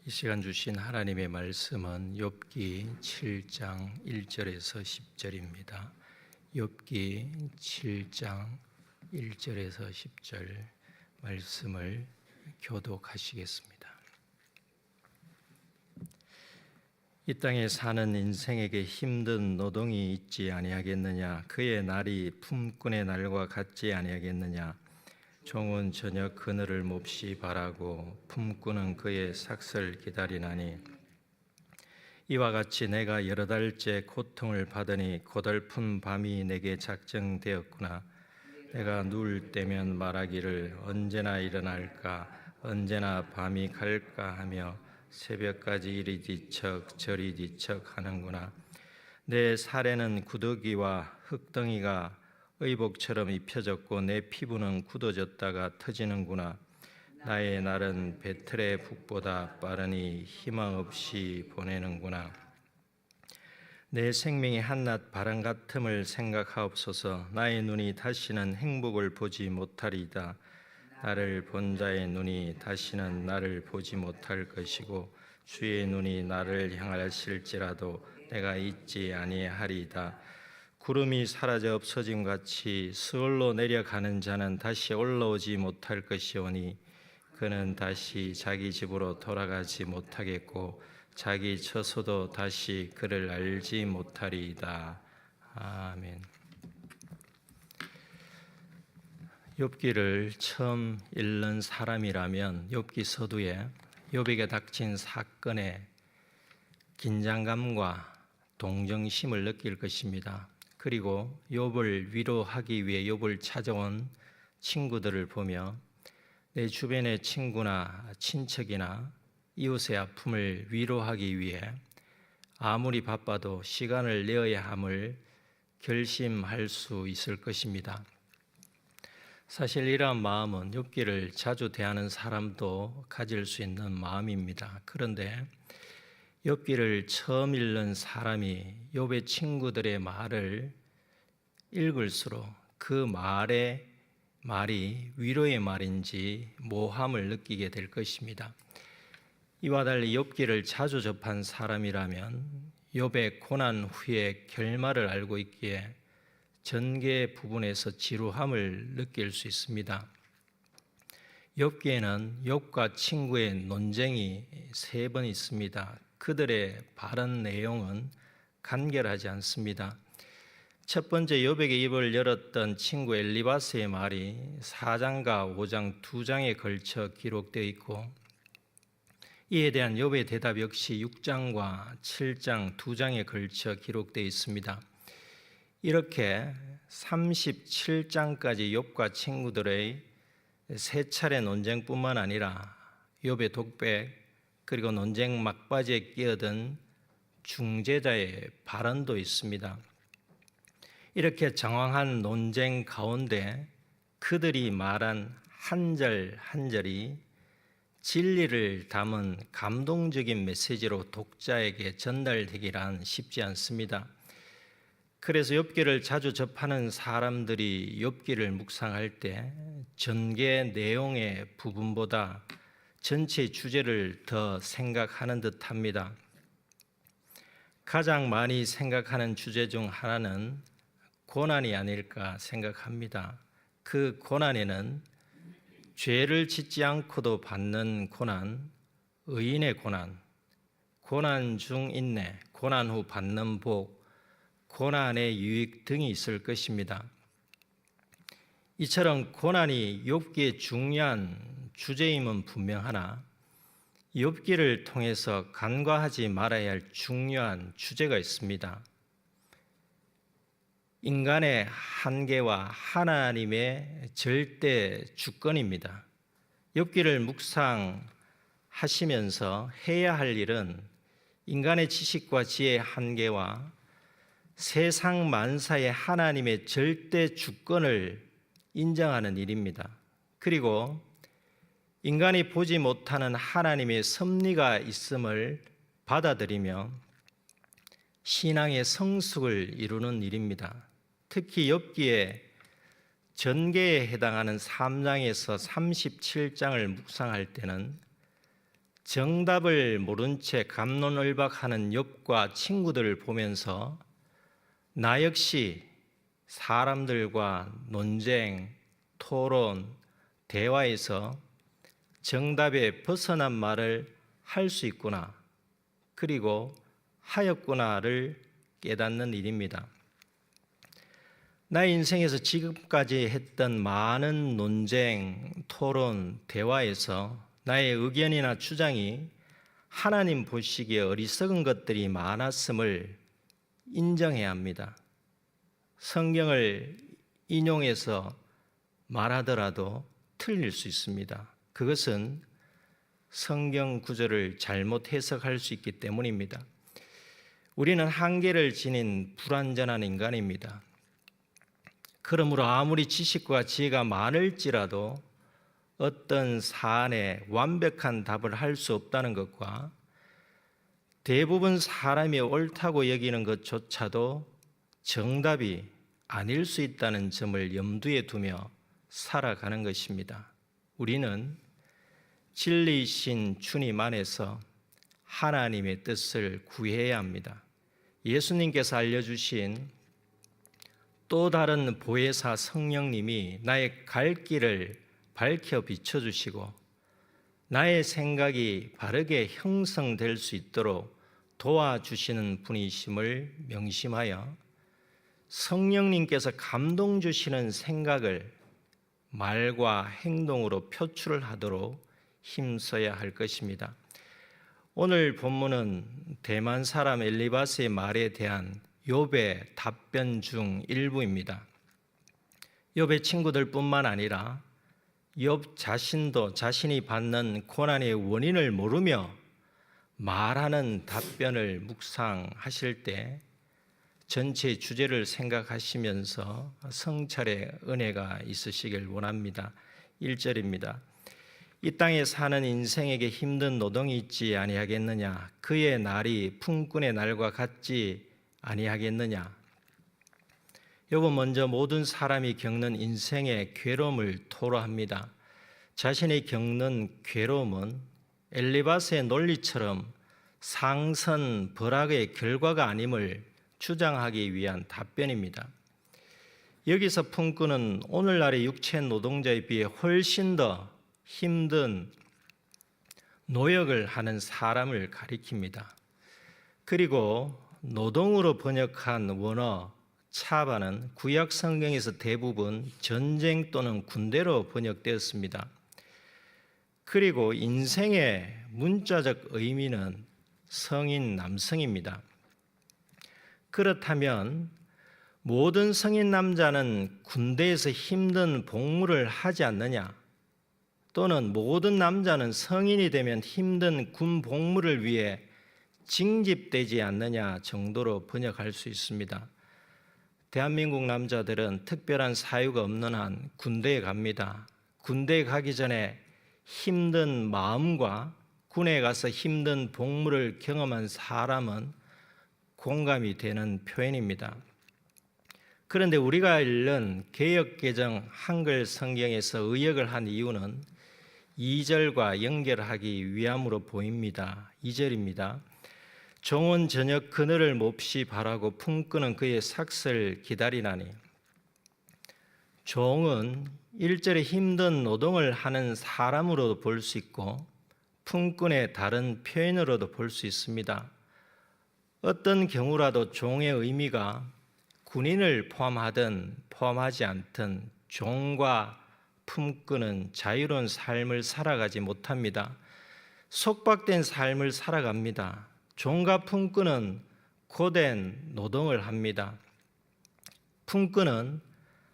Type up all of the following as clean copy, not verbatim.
이 시간 주신 하나님의 말씀은 욥기 7장 1절에서 10절입니다. 욥기 7장 1절에서 10절 말씀을 교독하시겠습니다. 이 땅에 사는 인생에게 힘든 노동이 있지 아니하겠느냐? 그의 날이 품꾼의 날과 같지 아니하겠느냐? 종은 저녁 그늘을 몹시 바라고 품꾼은 그의 삭슬 기다리나니 이와 같이 내가 여러 달째 고통을 받으니 고달픈 밤이 내게 작정되었구나. 내가 누울 때면 말하기를 언제나 일어날까 언제나 밤이 갈까 하며 새벽까지 이리 뒤척 저리 뒤척 하는구나. 내 살에는 구더기와 흙덩이가 의복처럼 입혀졌고 내 피부는 굳어졌다가 터지는구나. 나의 날은 배틀의 북보다 빠르니 희망 없이 보내는구나. 내 생명이 한낱 바람 같음을 생각하옵소서. 나의 눈이 다시는 행복을 보지 못하리이다. 나를 본 자의 눈이 다시는 나를 보지 못할 것이고 주의 눈이 나를 향하실지라도 내가 잊지 아니하리이다. 구름이 사라져 없어짐 같이 스올로 내려가는 자는 다시 올라오지 못할 것이오니 그는 다시 자기 집으로 돌아가지 못하겠고 자기 처소도 다시 그를 알지 못하리이다. 아멘. 욥기를 처음 읽는 사람이라면 욥기 서두에 욥에게 닥친 사건의 긴장감과 동정심을 느낄 것입니다. 그리고 욥을 위로하기 위해 욥을 찾아온 친구들을 보며 내 주변의 친구나 친척이나 이웃의 아픔을 위로하기 위해 아무리 바빠도 시간을 내어야 함을 결심할 수 있을 것입니다. 사실 이러한 마음은 욥기를 자주 대하는 사람도 가질 수 있는 마음입니다. 그런데 욥기를 처음 읽는 사람이 욥의 친구들의 말을 읽을수록 그 말이 위로의 말인지 모함을 느끼게 될 것입니다. 이와 달리 욥기를 자주 접한 사람이라면 욥의 고난 후의 결말을 알고 있기에 전개 부분에서 지루함을 느낄 수 있습니다. 욥기에는 욥과 친구의 논쟁이 3번 있습니다. 그들의 발언 내용은 간결하지 않습니다. 첫 번째 욥에게 입을 열었던 친구 엘리바스의 말이 4장과 5장 2장에 걸쳐 기록되어 있고 이에 대한 욥의 대답 역시 6장과 7장 2장에 걸쳐 기록되어 있습니다. 이렇게 37장까지 욥과 친구들의 3차례 논쟁뿐만 아니라 욥의 독백 그리고 논쟁 막바지에 끼어든 중재자의 발언도 있습니다. 이렇게 장황한 논쟁 가운데 그들이 말한 한 절 한 절이 진리를 담은 감동적인 메시지로 독자에게 전달되기란 쉽지 않습니다. 그래서 욥기를 자주 접하는 사람들이 욥기를 묵상할 때 전개 내용의 부분보다 전체 주제를 더 생각하는 듯합니다. 가장 많이 생각하는 주제 중 하나는 고난이 아닐까 생각합니다. 그 고난에는 죄를 짓지 않고도 받는 고난, 의인의 고난, 고난 중 인내, 고난 후 받는 복, 고난의 유익 등이 있을 것입니다. 이처럼 고난이 욥기의 중요한 주제임은 분명하나 욥기를 통해서 간과하지 말아야 할 중요한 주제가 있습니다. 인간의 한계와 하나님의 절대 주권입니다. 욥기를 묵상하시면서 해야 할 일은 인간의 지식과 지혜의 한계와 세상 만사의 하나님의 절대 주권을 인정하는 일입니다. 그리고 인간이 보지 못하는 하나님의 섭리가 있음을 받아들이며 신앙의 성숙을 이루는 일입니다. 특히 욥기의 전개에 해당하는 3장에서 37장을 묵상할 때는 정답을 모른 채 갑론을박하는 욥과 친구들을 보면서 나 역시 사람들과 논쟁, 토론, 대화에서 정답에 벗어난 말을 할 수 있구나, 그리고 하였구나를 깨닫는 일입니다. 나의 인생에서 지금까지 했던 많은 논쟁, 토론, 대화에서 나의 의견이나 주장이 하나님 보시기에 어리석은 것들이 많았음을 인정해야 합니다. 성경을 인용해서 말하더라도 틀릴 수 있습니다. 그것은 성경 구절을 잘못 해석할 수 있기 때문입니다. 우리는 한계를 지닌 불완전한 인간입니다. 그러므로 아무리 지식과 지혜가 많을지라도 어떤 사안에 완벽한 답을 할 수 없다는 것과 대부분 사람이 옳다고 여기는 것조차도 정답이 아닐 수 있다는 점을 염두에 두며 살아가는 것입니다. 우리는 진리이신 주님 안에서 하나님의 뜻을 구해야 합니다. 예수님께서 알려주신 또 다른 보혜사 성령님이 나의 갈 길을 밝혀 비춰주시고 나의 생각이 바르게 형성될 수 있도록 도와주시는 분이심을 명심하여 성령님께서 감동 주시는 생각을 말과 행동으로 표출하도록 힘써야 할 것입니다. 오늘 본문은 대만 사람 엘리바스의 말에 대한 욥의 답변 중 일부입니다. 욥의 친구들뿐만 아니라 욥 자신도 자신이 받는 고난의 원인을 모르며 말하는 답변을 묵상하실 때 전체 주제를 생각하시면서 성찰의 은혜가 있으시길 원합니다. 1절입니다. 이 땅에 사는 인생에게 힘든 노동이 있지 아니하겠느냐? 그의 날이 품꾼의 날과 같지 아니하겠느냐? 욥은 먼저 모든 사람이 겪는 인생의 괴로움을 토로합니다. 자신이 겪는 괴로움은 엘리바스의 논리처럼 상선 벌악의 결과가 아님을 주장하기 위한 답변입니다. 여기서 품꾼은 오늘날의 육체 노동자에 비해 훨씬 더 힘든 노역을 하는 사람을 가리킵니다. 그리고 노동으로 번역한 원어 차바는 구약 성경에서 대부분 전쟁 또는 군대로 번역되었습니다. 그리고 인생의 문자적 의미는 성인 남성입니다. 그렇다면 모든 성인 남자는 군대에서 힘든 복무를 하지 않느냐? 또는 모든 남자는 성인이 되면 힘든 군 복무를 위해 징집되지 않느냐 정도로 번역할 수 있습니다. 대한민국 남자들은 특별한 사유가 없는 한 군대에 갑니다. 군대에 가기 전에 힘든 마음과 군에 가서 힘든 복무를 경험한 사람은 공감이 되는 표현입니다. 그런데 우리가 읽는 개역개정 한글 성경에서 의역을 한 이유는 2절과 연결하기 위함으로 보입니다. 2절입니다. 종은 저녁 그늘을 몹시 바라고 품꾼은 그의 삭슬 기다리나니. 종은 1절에 힘든 노동을 하는 사람으로도 볼 수 있고 품꾼의 다른 표현으로도 볼 수 있습니다. 어떤 경우라도 종의 의미가 군인을 포함하든 포함하지 않든 종과 품꾼은 자유로운 삶을 살아가지 못합니다. 속박된 삶을 살아갑니다. 종과 품꾼은 고된 노동을 합니다. 품꾼은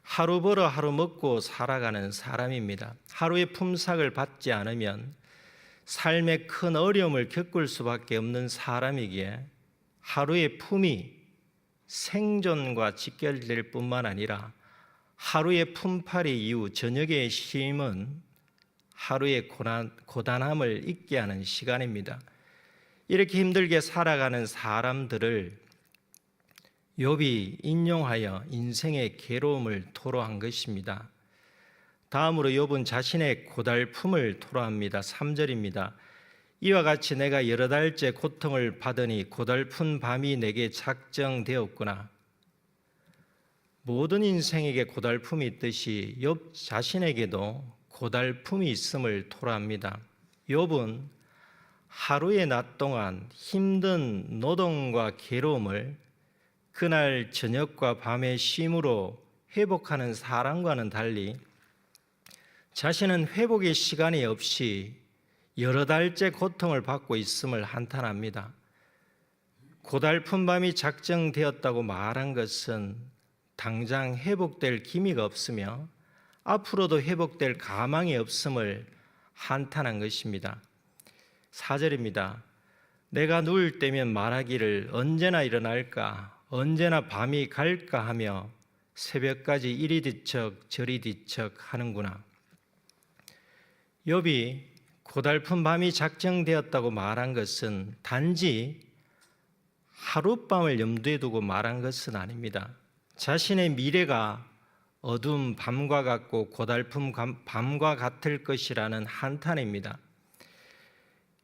하루 벌어 하루 먹고 살아가는 사람입니다. 하루의 품삯을 받지 않으면 삶에 큰 어려움을 겪을 수밖에 없는 사람이기에 하루의 품이 생존과 직결될 뿐만 아니라 하루의 품팔이 이후 저녁의 쉼은 하루의 고단함을 잊게 하는 시간입니다. 이렇게 힘들게 살아가는 사람들을 욥이 인용하여 인생의 괴로움을 토로한 것입니다. 다음으로 욥은 자신의 고달픔을 토로합니다. 3절입니다. 이와 같이 내가 여러 달째 고통을 받으니 고달픈 밤이 내게 작정되었구나. 모든 인생에게 고달픔이 있듯이 욥 자신에게도 고달픔이 있음을 토로합니다. 욥은 하루의 낮 동안 힘든 노동과 괴로움을 그날 저녁과 밤의 쉼으로 회복하는 사람과는 달리 자신은 회복의 시간이 없이 여러 달째 고통을 받고 있음을 한탄합니다. 고달픈 밤이 작정되었다고 말한 것은 당장 회복될 기미가 없으며 앞으로도 회복될 가망이 없음을 한탄한 것입니다. 4절입니다. 내가 누울 때면 말하기를 언제나 일어날까, 언제나 밤이 갈까 하며 새벽까지 이리 뒤척 저리 뒤척 하는구나. 욥이 고달픈 밤이 작정되었다고 말한 것은 단지 하룻밤을 염두에 두고 말한 것은 아닙니다. 자신의 미래가 어두운 밤과 같고 고달픈 밤과 같을 것이라는 한탄입니다.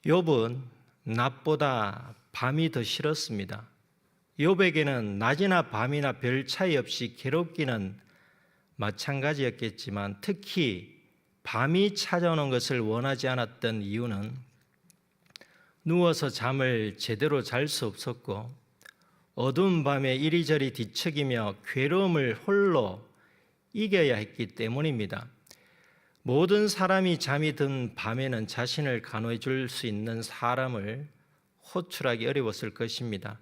욥은 낮보다 밤이 더 싫었습니다. 욥에게는 낮이나 밤이나 별 차이 없이 괴롭기는 마찬가지였겠지만 특히 밤이 찾아오는 것을 원하지 않았던 이유는 누워서 잠을 제대로 잘 수 없었고 어두운 밤에 이리저리 뒤척이며 괴로움을 홀로 이겨야 했기 때문입니다. 모든 사람이 잠이 든 밤에는 자신을 간호해 줄 수 있는 사람을 호출하기 어려웠을 것입니다.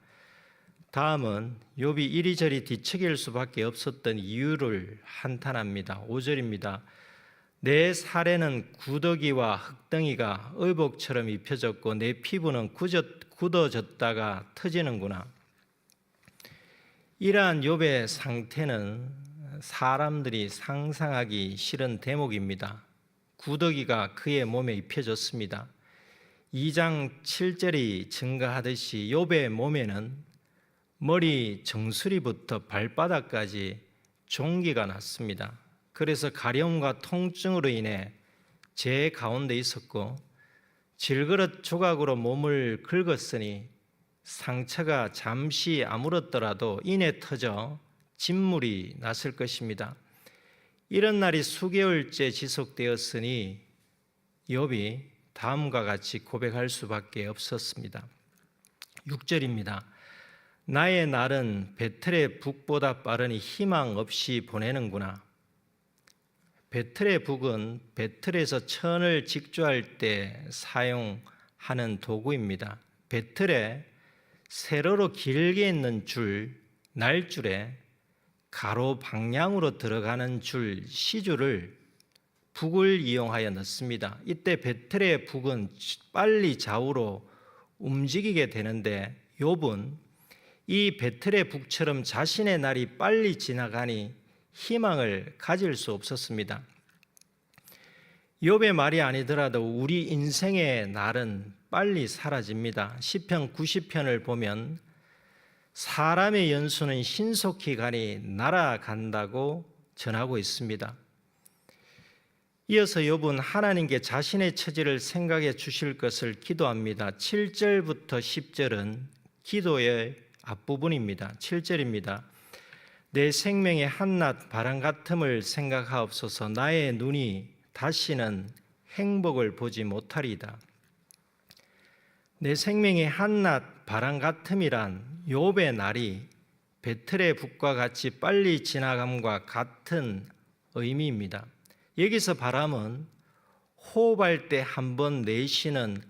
다음은 욥이 이리저리 뒤척일 수밖에 없었던 이유를 한탄합니다. 5절입니다. 내 살에는 구더기와 흙덩이가 의복처럼 입혀졌고 내 피부는 굳어졌다가 터지는구나. 이러한 욥의 상태는 사람들이 상상하기 싫은 대목입니다. 구더기가 그의 몸에 입혀졌습니다. 2장 7절이 증가하듯이 욥의 몸에는 머리 정수리부터 발바닥까지 종기가 났습니다. 그래서 가려움과 통증으로 인해 제 가운데 있었고 질그릇 조각으로 몸을 긁었으니 상처가 잠시 아물었더라도 이내 터져 진물이 났을 것입니다. 이런 날이 수개월째 지속되었으니 욥이 다음과 같이 고백할 수밖에 없었습니다. 6절입니다. 나의 날은 배틀의 북보다 빠르니 희망 없이 보내는구나. 배틀의 북은 배틀에서 천을 직조할 때 사용하는 도구입니다. 배틀에 세로로 길게 있는 줄, 날줄에 가로 방향으로 들어가는 줄, 시줄을 북을 이용하여 넣습니다. 이때 배틀의 북은 빨리 좌우로 움직이게 되는데 욥은 이 배틀의 북처럼 자신의 날이 빨리 지나가니 희망을 가질 수 없었습니다. 욥의 말이 아니더라도 우리 인생의 날은 빨리 사라집니다. 시편 90편을 보면 사람의 연수는 신속히 가니 날아간다고 전하고 있습니다. 이어서 욥은 하나님께 자신의 처지를 생각해 주실 것을 기도합니다. 7절부터 10절은 기도의 앞부분입니다. 7절입니다. 내 생명의 한낮 바람 같음을 생각하옵소서. 나의 눈이 다시는 행복을 보지 못하리이다. 내 생명의 한낮 바람 같음이란 욥의 날이 배틀의 북과 같이 빨리 지나감과 같은 의미입니다. 여기서 바람은 호흡할 때 한 번 내쉬는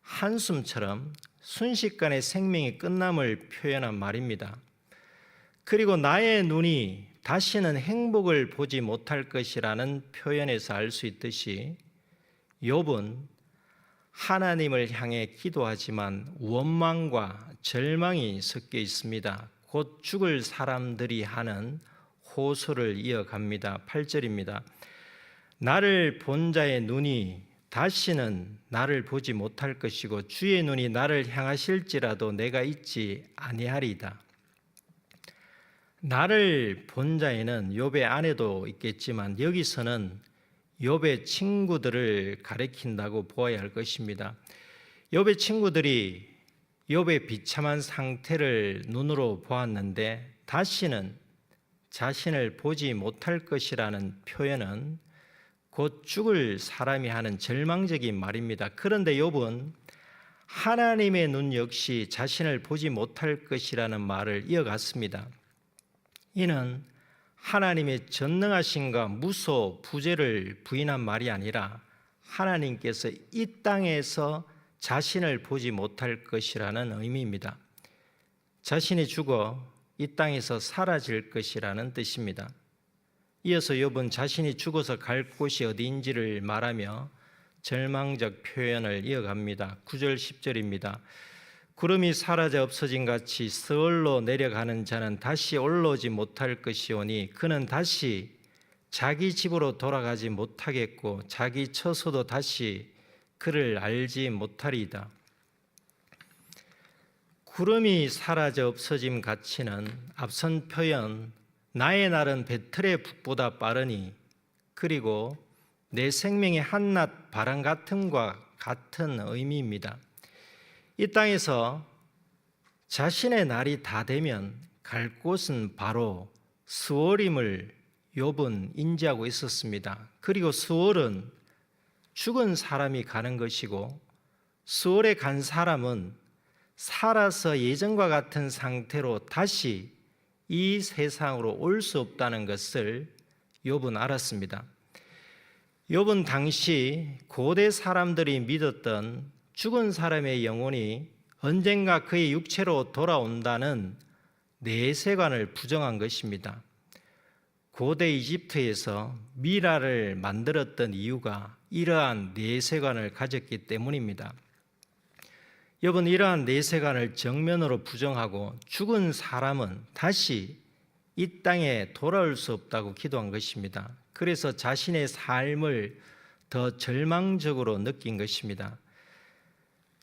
한숨처럼 순식간에 생명이 끝남을 표현한 말입니다. 그리고 나의 눈이 다시는 행복을 보지 못할 것이라는 표현에서 알 수 있듯이 욥은 하나님을 향해 기도하지만 원망과 절망이 섞여 있습니다. 곧 죽을 사람들이 하는 호소를 이어갑니다. 8절입니다. 나를 본 자의 눈이 다시는 나를 보지 못할 것이고 주의 눈이 나를 향하실지라도 내가 잊지 아니하리이다. 나를 본 자에는 욥의 아내도 있겠지만 여기서는 욥의 친구들을 가리킨다고 보아야 할 것입니다. 욥의 친구들이 욥의 비참한 상태를 눈으로 보았는데 다시는 자신을 보지 못할 것이라는 표현은 곧 죽을 사람이 하는 절망적인 말입니다. 그런데 욥은 하나님의 눈 역시 자신을 보지 못할 것이라는 말을 이어갔습니다. 이는 하나님의 전능하심과 무소, 부재를 부인한 말이 아니라 하나님께서 이 땅에서 자신을 보지 못할 것이라는 의미입니다. 자신이 죽어 이 땅에서 사라질 것이라는 뜻입니다. 이어서 욥은 자신이 죽어서 갈 곳이 어디인지를 말하며 절망적 표현을 이어갑니다. 9절 10절입니다. 구름이 사라져 없어진 같이 스월로 내려가는 자는 다시 올라오지 못할 것이오니 그는 다시 자기 집으로 돌아가지 못하겠고 자기 처소도 다시 그를 알지 못하리이다. 구름이 사라져 없어짐 같이는 앞선 표현 나의 날은 배틀의 북보다 빠르니 그리고 내 생명의 한낮 바람 같음과 같은 의미입니다. 이 땅에서 자신의 날이 다 되면 갈 곳은 바로 스월임을 욥은 인지하고 있었습니다. 그리고 스월은 죽은 사람이 가는 것이고 스월에 간 사람은 살아서 예전과 같은 상태로 다시 이 세상으로 올 수 없다는 것을 욥은 알았습니다. 욥은 당시 고대 사람들이 믿었던 죽은 사람의 영혼이 언젠가 그의 육체로 돌아온다는 내세관을 부정한 것입니다. 고대 이집트에서 미라를 만들었던 이유가 이러한 내세관을 가졌기 때문입니다. 욥은 이러한 내세관을 정면으로 부정하고 죽은 사람은 다시 이 땅에 돌아올 수 없다고 기도한 것입니다. 그래서 자신의 삶을 더 절망적으로 느낀 것입니다.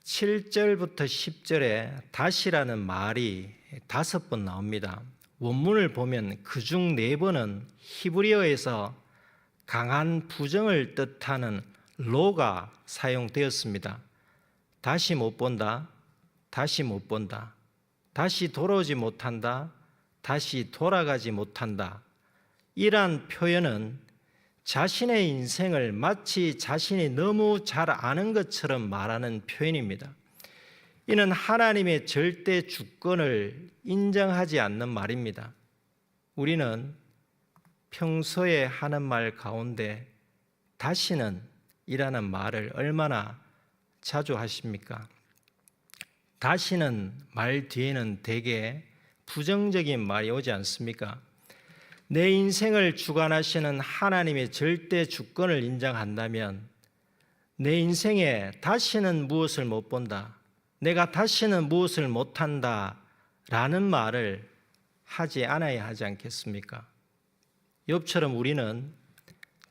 7절부터 10절에 다시라는 말이 5번 나옵니다. 원문을 보면 그중 4번은 히브리어에서 강한 부정을 뜻하는 로가 사용되었습니다. 다시 못 본다, 다시 못 본다, 다시 돌아오지 못한다, 다시 돌아가지 못한다. 이러한 표현은 자신의 인생을 마치 자신이 너무 잘 아는 것처럼 말하는 표현입니다. 이는 하나님의 절대 주권을 인정하지 않는 말입니다. 우리는 평소에 하는 말 가운데 다시는 이라는 말을 얼마나 자주 하십니까? 다시는 말 뒤에는 대개 부정적인 말이 오지 않습니까? 내 인생을 주관하시는 하나님의 절대 주권을 인정한다면 내 인생에 다시는 무엇을 못 본다, 내가 다시는 무엇을 못한다 라는 말을 하지 않아야 하지 않겠습니까? 욥처럼 우리는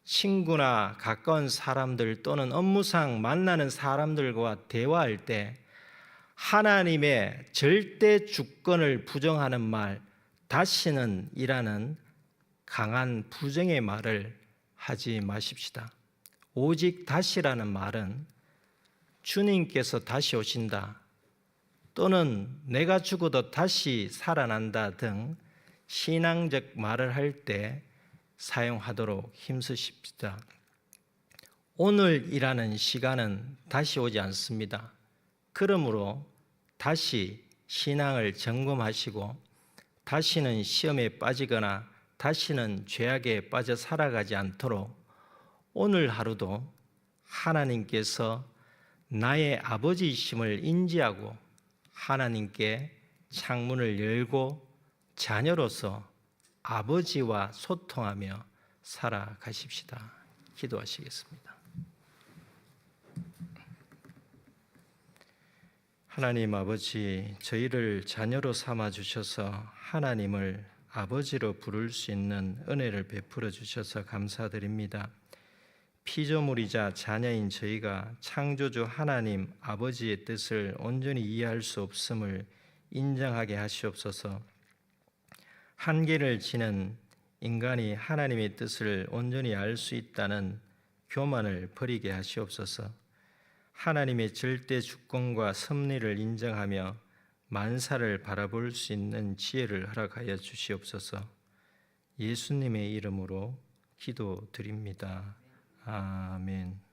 친구나 가까운 사람들 또는 업무상 만나는 사람들과 대화할 때 하나님의 절대 주권을 부정하는 말, 다시는 이라는 강한 부정의 말을 하지 마십시다. 오직 다시라는 말은 주님께서 다시 오신다 또는 내가 죽어도 다시 살아난다 등 신앙적 말을 할 때 사용하도록 힘쓰십시다. 오늘이라는 시간은 다시 오지 않습니다. 그러므로 다시 신앙을 점검하시고 다시는 시험에 빠지거나 다시는 죄악에 빠져 살아가지 않도록 오늘 하루도 하나님께서 나의 아버지이심을 인지하고 하나님께 창문을 열고 자녀로서 아버지와 소통하며 살아가십시다. 기도하시겠습니다. 하나님 아버지, 저희를 자녀로 삼아 주셔서 하나님을 아버지로 부를 수 있는 은혜를 베풀어 주셔서 감사드립니다. 피조물이자 자녀인 저희가 창조주 하나님 아버지의 뜻을 온전히 이해할 수 없음을 인정하게 하시옵소서. 한계를 지는 인간이 하나님의 뜻을 온전히 알 수 있다는 교만을 버리게 하시옵소서. 하나님의 절대 주권과 섭리를 인정하며 만사를 바라볼 수 있는 지혜를 허락하여 주시옵소서. 예수님의 이름으로 기도드립니다. 아멘.